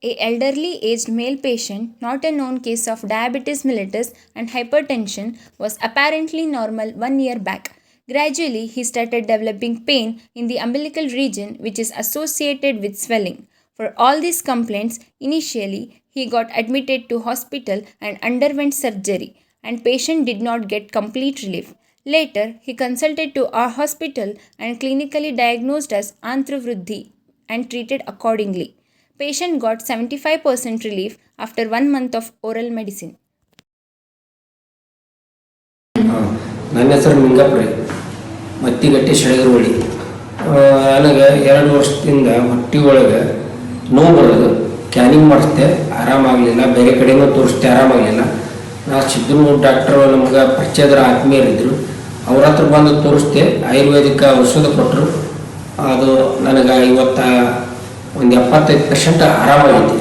A elderly aged male patient, not a known case of diabetes mellitus and hypertension, was apparently normal 1 year back. Gradually, he started developing pain in the umbilical region, which is associated with swelling. For all these complaints, initially he got admitted to hospital and underwent surgery, and patient did not get complete relief. Later, he consulted to our hospital and clinically diagnosed as Anthruvruddhi and treated accordingly. Patient got 75% relief after 1 month of oral medicine. ನನ್ನ ಹೆಸರು ನಿಂಗಪ್ರಿ ಮತ್ತಿಗಟ್ಟಿ ಶಳಗರವಳ್ಳಿ. ನನಗೆ 2 ವರ್ಷದಿಂದ ಹೊಟ್ಟೆ ಒಳಗೆ ನೋವು ಬರೋದು, canning ಮಾಡಿಸ್ದೆ, ಆರಾಮಾಗಲಿಲ್ಲ. ಬೇರೆ ಕಡೆನೂ ತೋರಿಸ್ದೆ, ಆರಾಮಾಗಲಿಲ್ಲ. ನಾ ಸಿದ್ದನೂರು ಡಾಕ್ಟರ್ ನಮ್ಗೆ ಪರಿಚಯದರ ಆತ್ಮೀಯರಿದ್ದರು, ಅವ್ರ ಹತ್ರ ಬಂದು ತೋರಿಸ್ದೆ. ಆಯುರ್ವೇದಿಕ ಔಷಧ ಕೊಟ್ಟರು. ಅದು ನನಗೆ ಇವತ್ತು ಒಂದು 75% ಆರಾಮಾಗೈತಿ.